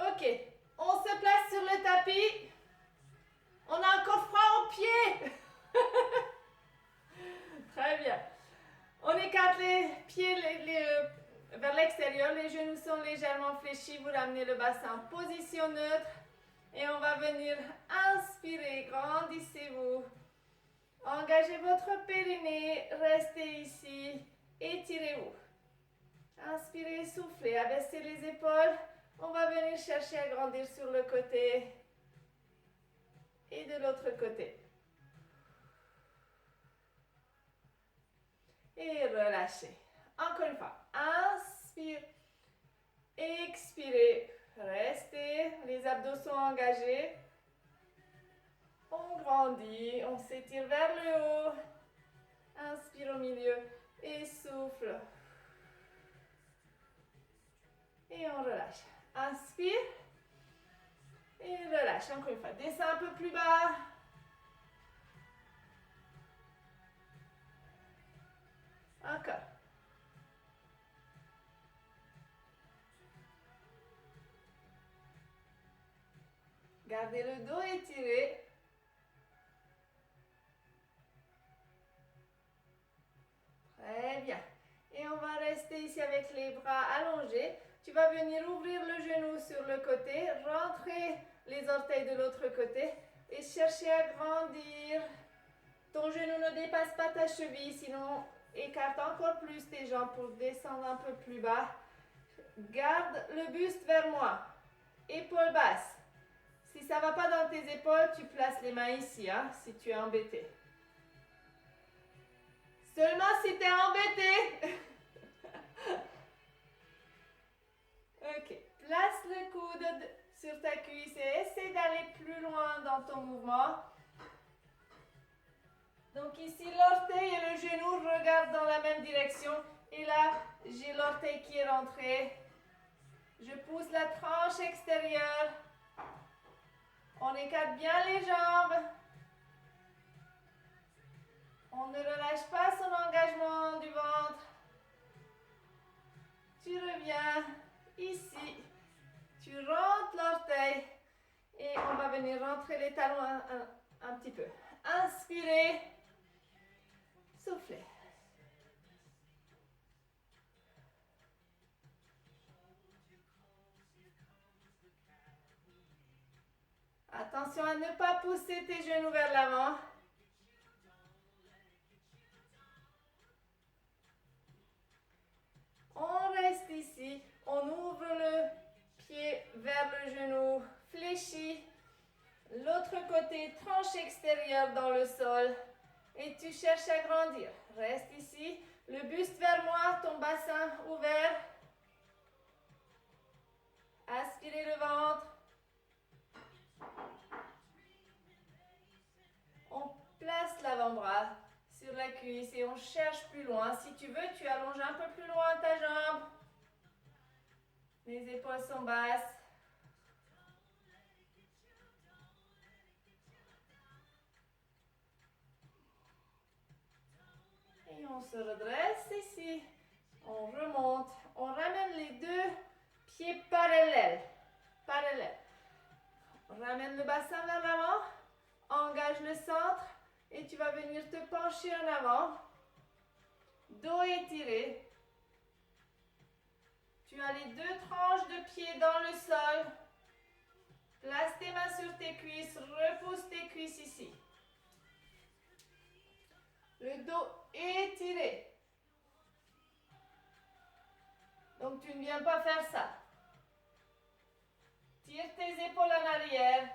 Ok, on se place sur le tapis. On a encore froid aux pieds. Très bien. On écarte les pieds vers l'extérieur. Les genoux sont légèrement fléchis. Vous ramenez le bassin en position neutre. Et on va venir inspirer. Grandissez-vous. Engagez votre périnée. Restez ici. Étirez-vous. Inspirez, soufflez. Abaissez les épaules. On va venir chercher à grandir sur le côté. Et de l'autre côté. Et relâchez. Encore une fois. Inspire. Expirez. Restez. Les abdos sont engagés. On grandit. On s'étire vers le haut. Inspire au milieu. Et souffle. Et on relâche. Inspire. Et relâche. Encore une fois. Descends un peu plus bas. Encore. Gardez le dos étiré. Très bien. Et on va rester ici avec les bras allongés. Tu vas venir ouvrir le genou sur le côté, rentrer les orteils de l'autre côté et chercher à grandir. Ton genou ne dépasse pas ta cheville, sinon écarte encore plus tes jambes pour descendre un peu plus bas. Garde le buste vers moi. Épaules basses. Si ça ne va pas dans tes épaules, tu places les mains ici, hein, si tu es embêté. Seulement si tu es embêté. Ok, place le coude sur ta cuisse et essaie d'aller plus loin dans ton mouvement. Donc ici, l'orteil et le genou regardent dans la même direction. Et là, j'ai l'orteil qui est rentré. Je pousse la tranche extérieure. On écarte bien les jambes. On ne relâche pas son engagement du ventre. Tu reviens ici. Tu rentres l'orteil. Et on va venir rentrer les talons un petit peu. Inspirez. Soufflez. Attention à ne pas pousser tes genoux vers l'avant. On reste ici. On ouvre le pied vers le genou fléchi. L'autre côté, tranche extérieure dans le sol. Et tu cherches à grandir. Reste ici. Le buste vers moi, ton bassin ouvert. Aspirez le ventre. On place l'avant-bras sur la cuisse et on cherche plus loin. Si tu veux, tu allonges un peu plus loin ta jambe. Les épaules sont basses. Et on se redresse ici. On remonte. On ramène les deux pieds parallèles. On ramène le bassin vers l'avant. Engage le centre. Et tu vas venir te pencher en avant. Dos étiré. Tu as les deux tranches de pieds dans le sol. Place tes mains sur tes cuisses. Repousse tes cuisses ici. Le dos étiré. Donc tu ne viens pas faire ça. Tire tes épaules en arrière.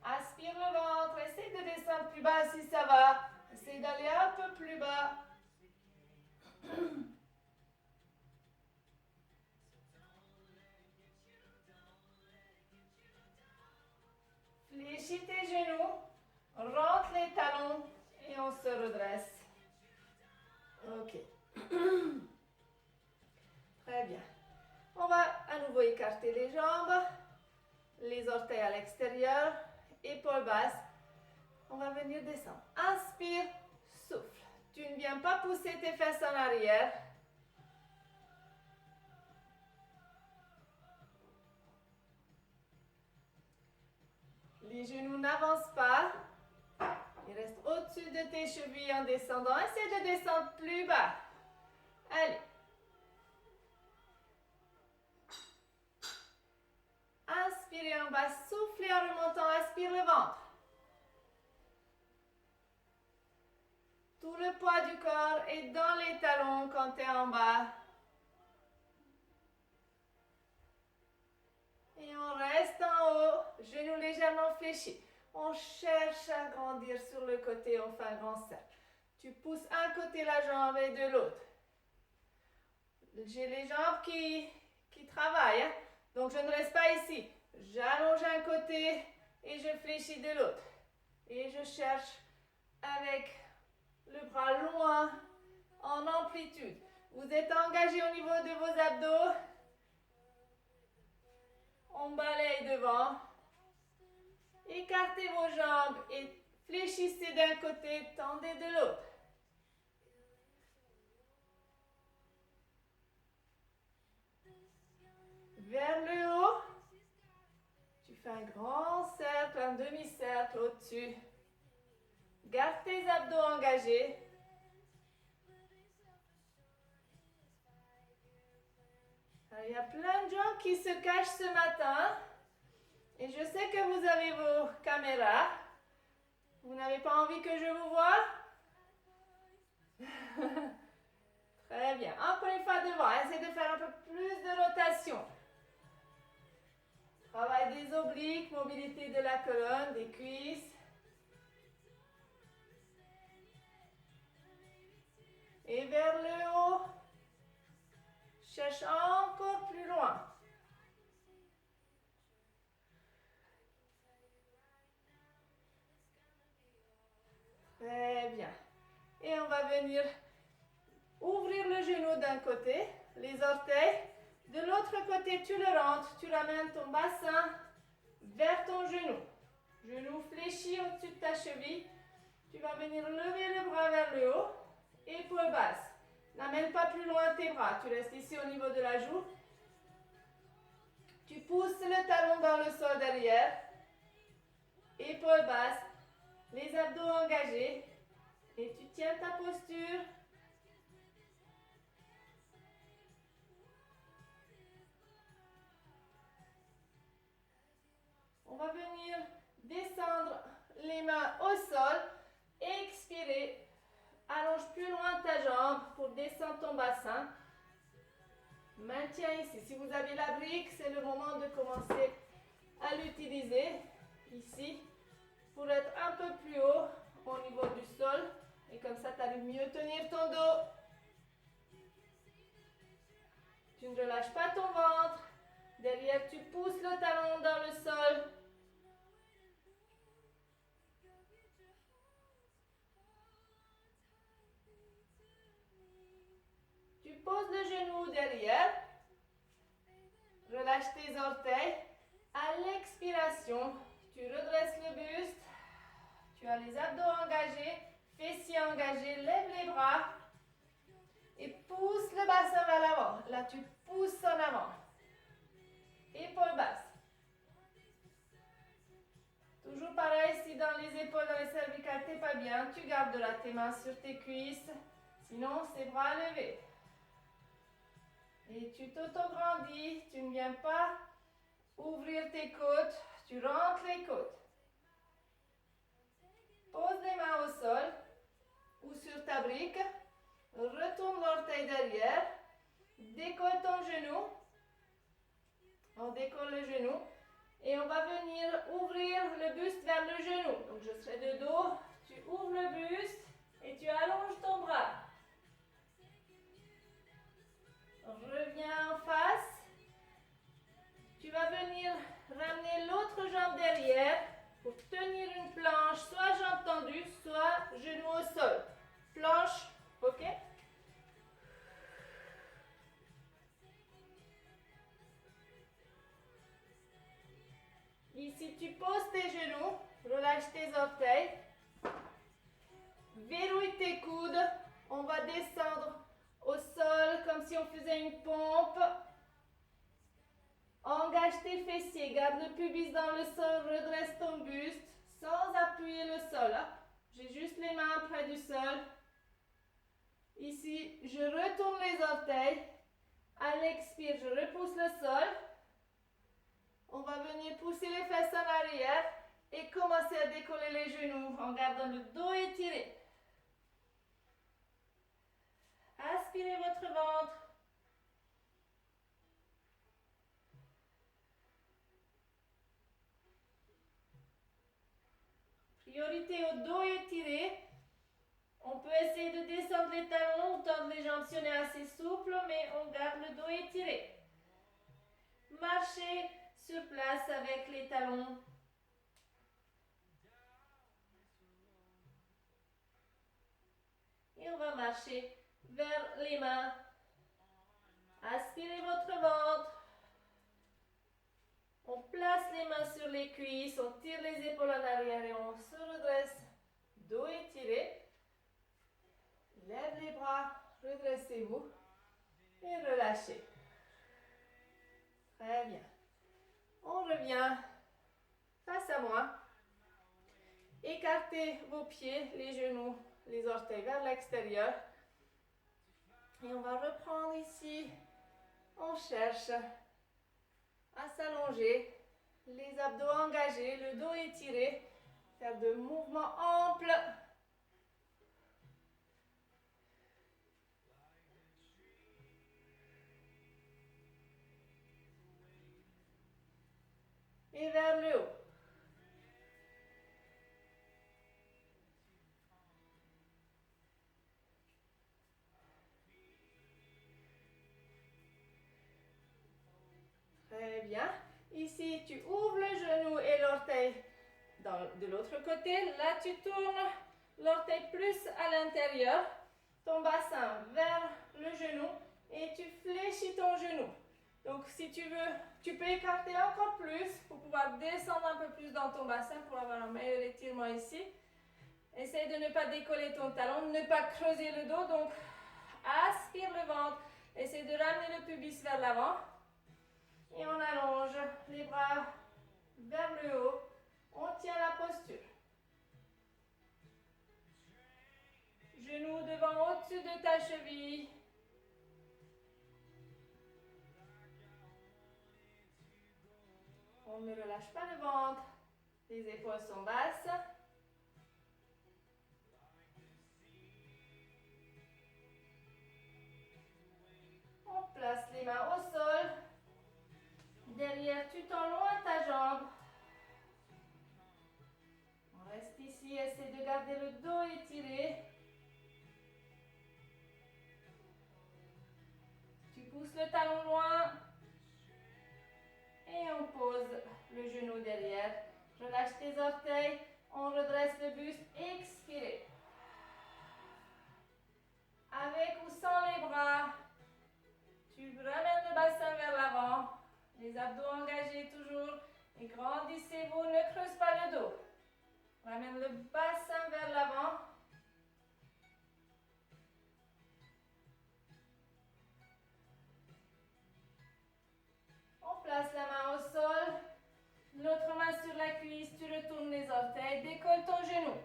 Aspire le ventre. Essaye de descendre plus bas si ça va. Essaye d'aller un peu plus bas. Fléchis tes genoux. Rentre les talons et on se redresse. Ok. Très bien. On va à nouveau écarter les jambes. Les orteils à l'extérieur. Épaules basses. On va venir descendre. Inspire, souffle. Tu ne viens pas pousser tes fesses en arrière. Les genoux n'avancent pas. Ils restent au-dessus de tes chevilles en descendant. Essaie de descendre plus bas. Allez. Inspirez en bas, soufflez en remontant, aspire le ventre. Tout le poids du corps est dans les talons quand tu es en bas. Et on reste en haut, genoux légèrement fléchis. On cherche à grandir sur le côté, on fait un grand cercle. Tu pousses un côté la jambe et de l'autre. J'ai les jambes qui travaillent, hein? Donc je ne reste pas ici. J'allonge un côté et je fléchis de l'autre. Et je cherche avec le bras loin, en amplitude. Vous êtes engagé au niveau de vos abdos. On balaye devant. Écartez vos jambes et fléchissez d'un côté, tendez de l'autre. Vers le haut. Tu fais un grand cercle, un demi-cercle au-dessus. Garde tes abdos engagés. Alors, il y a plein de gens qui se cachent ce matin. Et je sais que vous avez vos caméras. Vous n'avez pas envie que je vous voie? Très bien. Encore une fois devant. Essayez de faire un peu plus de rotation. Travail des obliques, mobilité de la colonne, des cuisses. Et vers le haut. Cherche encore plus loin. Très bien. Et on va venir ouvrir le genou d'un côté, les orteils. De l'autre côté, tu le rentres, tu ramènes ton bassin vers ton genou. Genou fléchi au-dessus de ta cheville. Tu vas venir lever le bras vers le haut. Épaule basse. N'amène pas plus loin tes bras. Tu restes ici au niveau de la joue. Tu pousses le talon dans le sol derrière. Épaule basse. Les abdos engagés. Et tu tiens ta posture. On va venir descendre les mains au sol. Expirer. Allonge plus loin ta jambe pour descendre ton bassin. Maintiens ici. Si vous avez la brique, c'est le moment de commencer à l'utiliser ici pour être un peu plus haut au niveau du sol. Et comme ça, tu arrives mieux tenir ton dos. Tu ne relâches pas ton ventre. Derrière, tu pousses le talon dans le sol. Tu poses le genou derrière. Relâche tes orteils. À l'expiration, tu redresses le buste. Tu as les abdos engagés, fessiers engagés. Lève les bras. Et pousse le bassin vers l'avant. Là, tu pousses en avant. Épaules basses. Toujours pareil, si dans les épaules, dans les cervicales, t'es pas bien, tu garderas tes mains sur tes cuisses. Sinon, c'est bras levés. Et tu t'auto-grandis, tu ne viens pas ouvrir tes côtes, tu rentres les côtes. Pose les mains au sol ou sur ta brique. Retourne l'orteil derrière. Décolle ton genou. On décolle le genou. Et on va venir ouvrir le buste vers le genou. Donc je serai de dos. Tu ouvres le buste et tu allonges ton bras. Reviens en face. Tu vas venir ramener l'autre jambe derrière pour tenir une planche, soit jambe tendue, soit genou au sol. Planche, ok? Ici, tu poses tes genoux, relâche tes orteils. Verrouille tes coudes. On va descendre au sol comme si on faisait une pompe. Engage tes fessiers, garde le pubis dans le sol, redresse ton buste sans appuyer le sol. J'ai juste les mains près du sol. Ici, je retourne les orteils. À l'expire, je repousse le sol. On va venir pousser les fesses en arrière et commencer à décoller les genoux en gardant le dos étiré. Aspirez votre ventre. Priorité au dos étiré. On peut essayer de descendre les talons ou tendre les jambes si on est assez souple, mais on garde le dos étiré. Marchez sur place avec les talons. Et on va marcher vers les mains. Aspirez votre ventre. On place les mains sur les cuisses, on tire les épaules en arrière et on se redresse. Dos étiré. Lève les bras, redressez-vous et relâchez. Très bien. On revient face à moi. Écartez vos pieds, les genoux, les orteils vers l'extérieur. Et on va reprendre ici. On cherche à s'allonger, les abdos engagés, le dos étiré, faire de mouvements amples. Et vers le haut. Très bien. Ici, tu ouvres le genou et l'orteil de l'autre côté. Là, tu tournes l'orteil plus à l'intérieur, ton bassin vers le genou et tu fléchis ton genou. Donc, si tu veux, tu peux écarter encore plus pour pouvoir descendre un peu plus dans ton bassin pour avoir un meilleur étirement ici. Essaye de ne pas décoller ton talon, ne pas creuser le dos. Donc, aspire le ventre. Essaye de ramener le pubis vers l'avant. Et on allonge les bras vers le haut. On tient la posture. Genoux devant au-dessus de ta cheville. On ne relâche pas le ventre. Les épaules sont basses. On place les mains au sol. Derrière, tu tends loin ta jambe. On reste ici, essaie de garder le dos étiré. Tu pousses le talon loin. Et on pose le genou derrière. Relâche tes orteils. On redresse le buste. Expirez. Avec ou sans les bras, tu ramènes le bassin vers l'avant. Les abdos engagés toujours. Et grandissez-vous, ne creuse pas le dos. Ramène le bassin vers l'avant. On place la main au sol. L'autre main sur la cuisse, tu retournes les orteils. Décolle ton genou.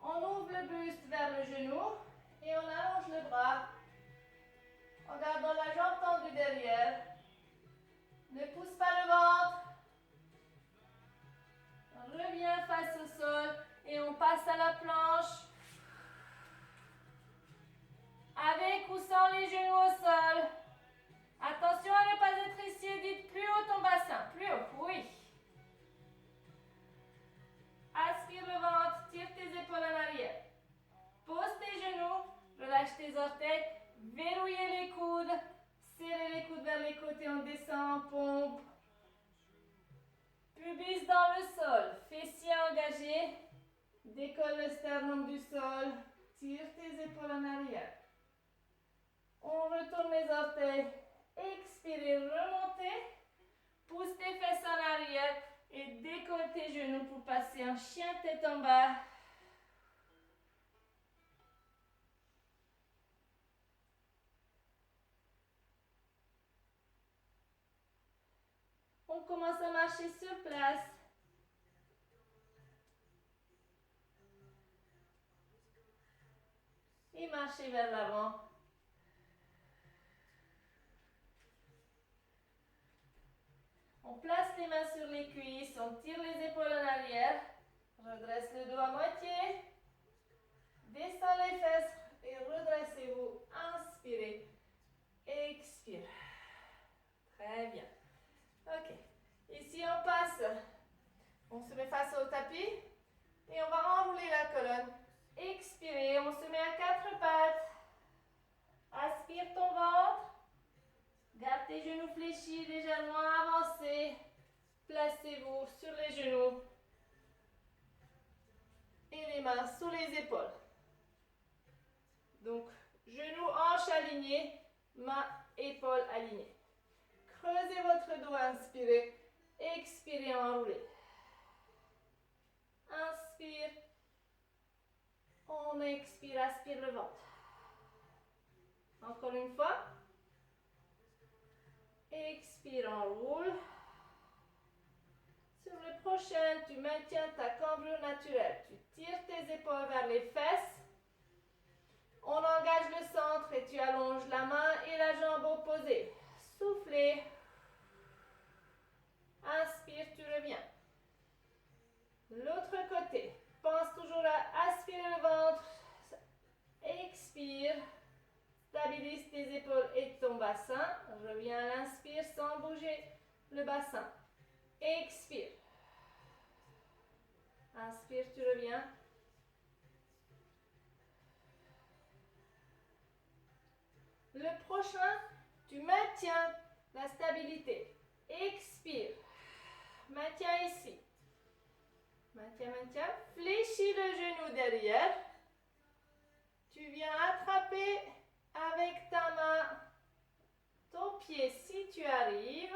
On ouvre le buste vers le genou et on allonge le bras en gardant la jambe tendue derrière. Ne pousse pas le ventre. On revient face au sol et on passe à la planche. Avec ou sans les genoux au sol. Attention à ne pas être ici, dites plus haut ton bassin. Plus haut, oui. Aspire le ventre, tire tes épaules en arrière. Pose tes genoux, relâche tes orteils, verrouillez les coudes, serrez les coudes vers les côtés, on descend en pompe. Pubis dans le sol, fessiers engagés, décolle le sternum du sol, tire tes épaules en arrière. On retourne les orteils, expirez, remontez, pousse tes fesses en arrière, Et décolleter genoux pour passer un chien tête en bas. On commence à marcher sur place. Et marcher vers l'avant. On place les mains sur les cuisses, on tire les épaules en arrière. Redresse le dos à moitié. Descends les fesses et redressez-vous. Inspirez. Expire. Très bien. Ok. Ici, on passe. On se met face au tapis et on va enrouler la colonne. Expirez. On se met à quatre pattes. Aspire ton ventre. Garde tes genoux fléchis, légèrement avancés. Placez-vous sur les genoux. Et les mains sous les épaules. Donc, genoux, hanches alignés, mains, épaules alignées. Creusez votre dos, inspirez. Expirez, enroulez. Inspire. On expire, aspire le ventre. Encore une fois. Expire, enroule. Sur le prochain, tu maintiens ta cambrure naturelle. Tu tires tes épaules vers les fesses. On engage le centre et tu allonges la main et la jambe opposée. Soufflez. Inspire, tu reviens. L'autre côté. Pense toujours à aspirer le ventre. Expire. Stabilise tes épaules et ton bassin. Reviens à l'inspire sans bouger le bassin. Expire. Inspire, tu reviens. Le prochain, tu maintiens la stabilité. Expire. Maintiens ici. Maintiens, maintiens. Fléchis le genou derrière. Tu viens attraper avec ta main ton pied si tu arrives.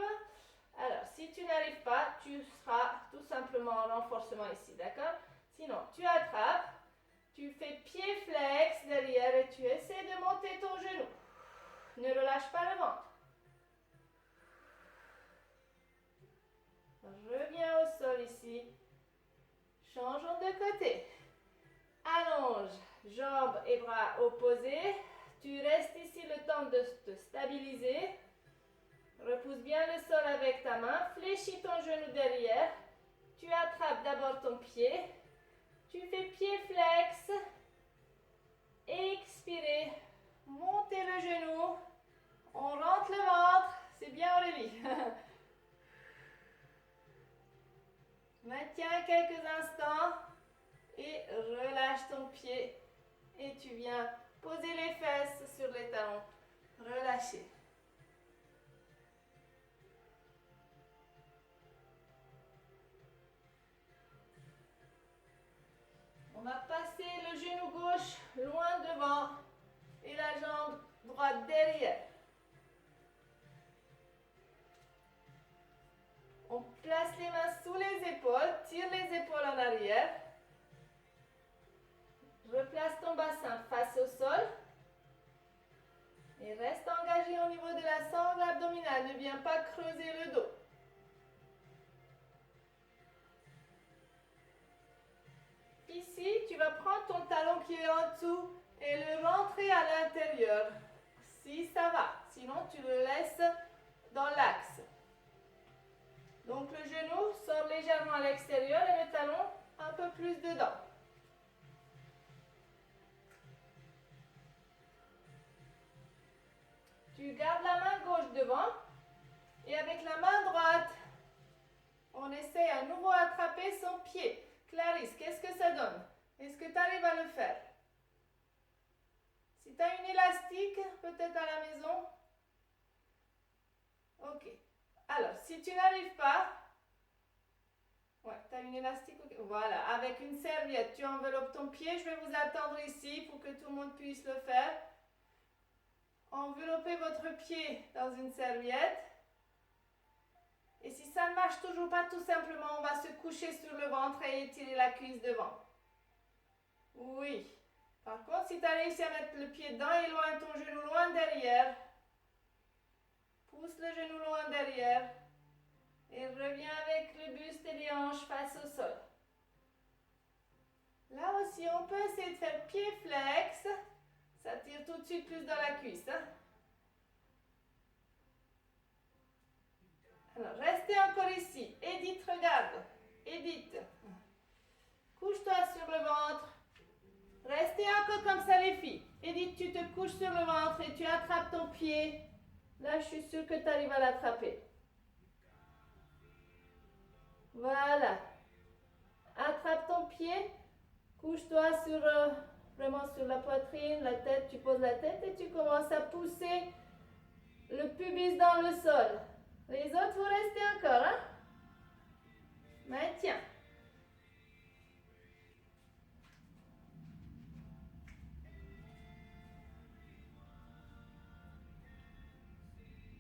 Alors, si tu n'arrives pas, tu seras tout simplement en renforcement ici, d'accord? Sinon, tu attrapes, tu fais pied flex derrière et tu essaies de monter ton genou. Ne relâche pas le ventre. Reviens au sol ici. Changeons de côté. Allonge, jambes et bras opposés. Tu restes ici le temps de te stabiliser. Repousse bien le sol avec ta main. Fléchis ton genou derrière. Tu attrapes d'abord ton pied. Tu fais pied flex. Expirez. Montez le genou. On rentre le ventre. C'est bien Aurélie. Maintiens quelques instants. Et relâche ton pied. Et tu viens poser les fesses sur les talons. Relâchez. On va passer le genou gauche loin devant et la jambe droite derrière. On place les mains sous les épaules, tire les épaules en arrière. Replace ton bassin face au sol. Et reste engagé au niveau de la sangle abdominale. Ne viens pas creuser le dos. Ici, tu vas prendre ton talon qui est en dessous et le rentrer à l'intérieur. Si ça va. Sinon, tu le laisses dans l'axe. Donc, le genou sort légèrement à l'extérieur et le talon un peu plus dedans. Tu gardes la main gauche devant et avec la main droite, on essaie à nouveau d'attraper son pied. Clarisse, qu'est-ce que ça donne? Est-ce que tu arrives à le faire? Si tu as une élastique, peut-être à la maison. Ok. Alors, si tu n'arrives pas, ouais, tu as une élastique, okay. Voilà, avec une serviette, tu enveloppes ton pied. Je vais vous attendre ici pour que tout le monde puisse le faire. Enveloppez votre pied dans une serviette. Et si ça ne marche marche toujours pas, tout simplement, on va se coucher sur le ventre et étirer la cuisse devant. Oui. Par contre, si tu as réussi à mettre le pied dedans, éloigne ton genou loin derrière. Pousse le genou loin derrière. Et reviens avec le buste et les hanches face au sol. Là aussi, on peut essayer de faire pied flex. Ça tire tout de suite plus dans la cuisse. Hein? Alors, restez encore ici. Edith, regarde. Edith. Couche-toi sur le ventre. Restez encore comme ça, les filles. Edith, tu te couches sur le ventre et tu attrapes ton pied. Là, je suis sûre que tu arrives à l'attraper. Voilà. Attrape ton pied. Couche-toi sur, vraiment sur la poitrine, la tête. Tu poses la tête et tu commences à pousser le pubis dans le sol. Les autres, vous restez encore. Hein? Maintiens.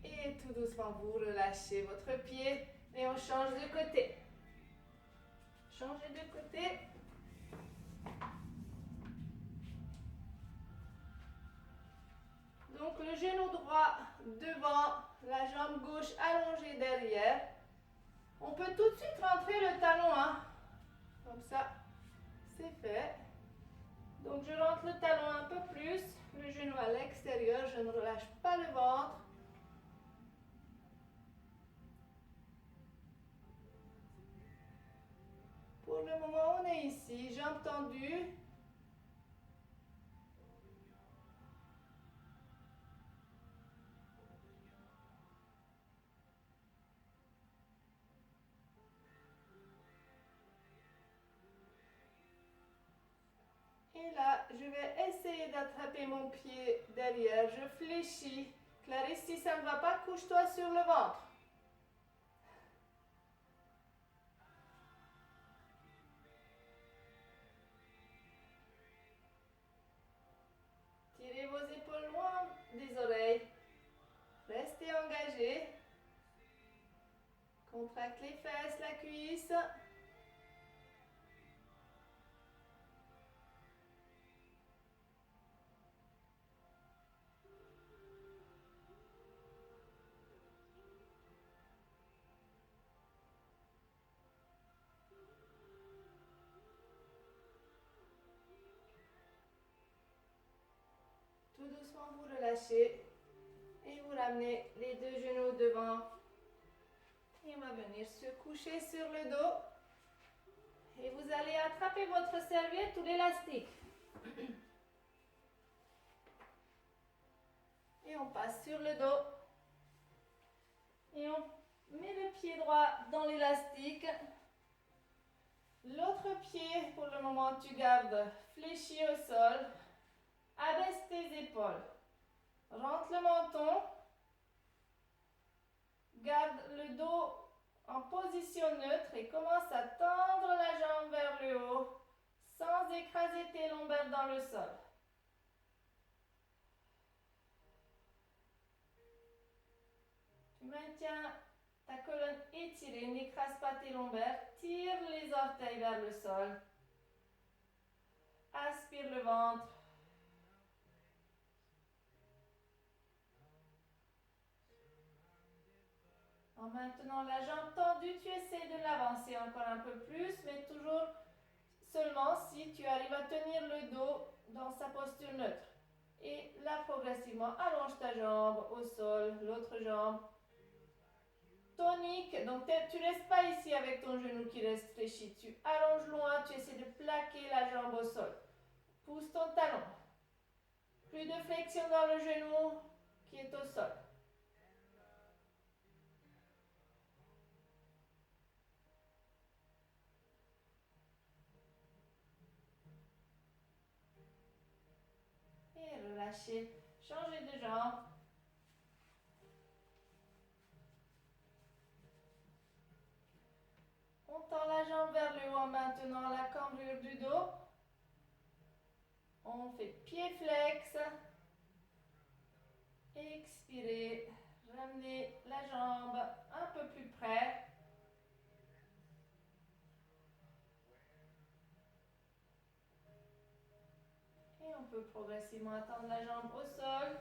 Et tout doucement, vous relâchez votre pied et on change de côté. Changez de côté. Donc le genou droit devant, la jambe gauche allongée derrière. On peut tout de suite rentrer le talon. Hein? Comme ça, c'est fait. Donc je rentre le talon un peu plus, le genou à l'extérieur, je ne relâche pas le ventre. Pour le moment, on est ici, jambes tendues. Et là, je vais essayer d'attraper mon pied derrière. Je fléchis. Clarisse, si ça ne va pas, couche-toi sur le ventre. Tirez vos épaules loin des oreilles. Restez engagés. Contracte les fesses, la cuisse. Tout doucement, vous relâchez et vous ramenez les deux genoux devant. Et on va venir se coucher sur le dos. Et vous allez attraper votre serviette ou l'élastique. Et on passe sur le dos. Et on met le pied droit dans l'élastique. L'autre pied, pour le moment, tu gardes fléchi au sol. Abaisse tes épaules. Rentre le menton. Garde le dos en position neutre et commence à tendre la jambe vers le haut sans écraser tes lombaires dans le sol. Tu maintiens ta colonne étirée, n'écrase pas tes lombaires, tire les orteils vers le sol. Aspire le ventre. En maintenant la jambe tendue, tu essaies de l'avancer encore un peu plus, mais toujours seulement si tu arrives à tenir le dos dans sa posture neutre. Et là, progressivement, allonge ta jambe au sol, l'autre jambe. Tonique, donc tu ne restes pas ici avec ton genou qui reste fléchi. Tu allonges loin, tu essaies de plaquer la jambe au sol. Pousse ton talon. Plus de flexion dans le genou qui est au sol. Et relâchez. Changez de jambe. On tend la jambe vers le haut en maintenant la cambrure du dos. On fait pied flex. Expirez. Ramenez la jambe un peu plus près. peut progressivement attendre la jambe au sol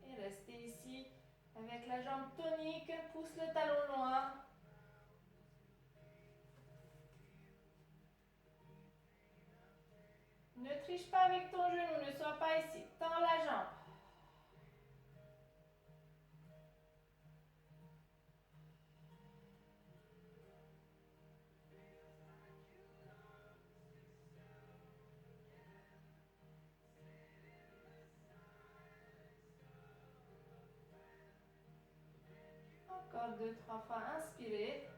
et rester ici avec la jambe tonique. Pousse le talon loin. Ne triche pas avec ton genou, ne sois pas ici. Tends la jambe. Encore 2-3 fois, inspirez.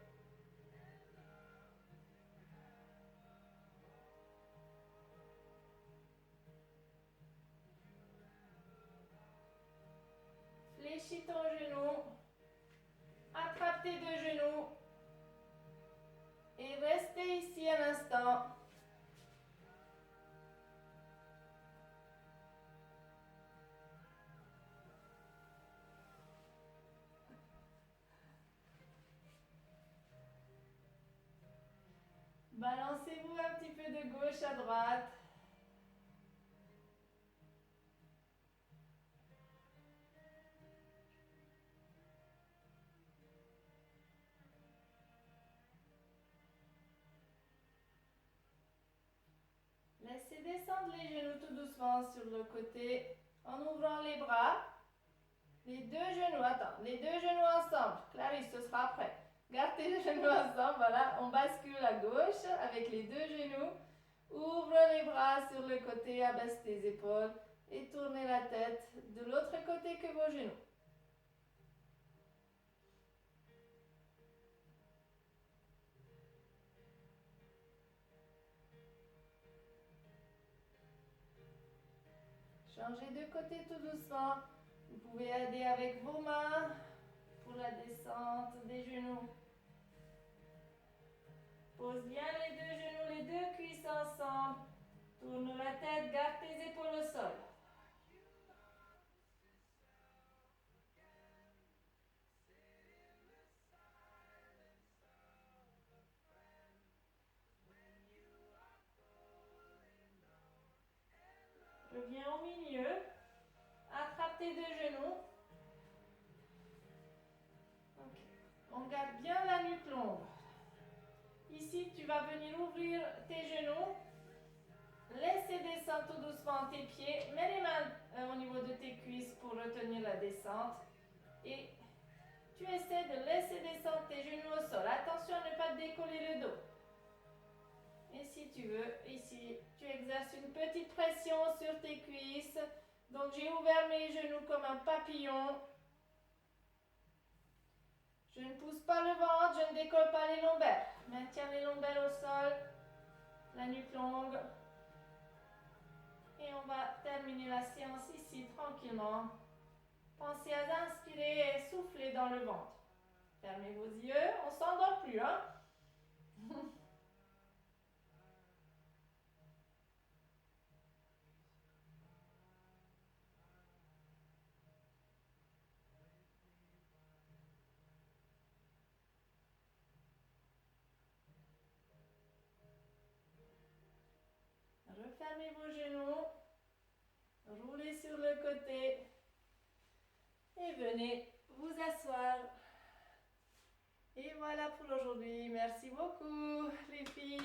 Fléchis ton genou. Attrape tes deux genoux. Et restez ici un instant. Balancez-vous un petit peu de gauche à droite. Laissez descendre les genoux tout doucement sur le côté en ouvrant les bras. Les deux genoux, attends, les deux genoux ensemble. Clarisse, ce sera après. Garde tes genoux ensemble, voilà. On bascule à gauche avec les deux genoux. Ouvre les bras sur le côté, abaisse tes épaules et tournez la tête de l'autre côté que vos genoux. Changez de côté tout doucement. Vous pouvez aider avec vos mains pour la descente des genoux. Pose bien les deux genoux, les deux cuisses ensemble. Tourne la tête, garde tes épaules au sol. Reviens au milieu. Attrape tes deux genoux. Okay. On garde bien la nuque longue. Ici, tu vas venir ouvrir tes genoux. Laissez descendre tout doucement tes pieds. Mets les mains au niveau de tes cuisses pour retenir la descente. Et tu essaies de laisser descendre tes genoux au sol. Attention à ne pas décoller le dos. Et si tu veux, ici, tu exerces une petite pression sur tes cuisses. Donc, j'ai ouvert mes genoux comme un papillon. Je ne pousse pas le ventre, je ne décolle pas les lombaires. Maintiens les lombaires au sol, la nuque longue. Et on va terminer la séance ici tranquillement. Pensez à inspirer et souffler dans le ventre. Fermez vos yeux, on ne s'endort plus, hein? Refermez vos genoux, roulez sur le côté et venez vous asseoir. Et voilà pour aujourd'hui. Merci beaucoup les filles.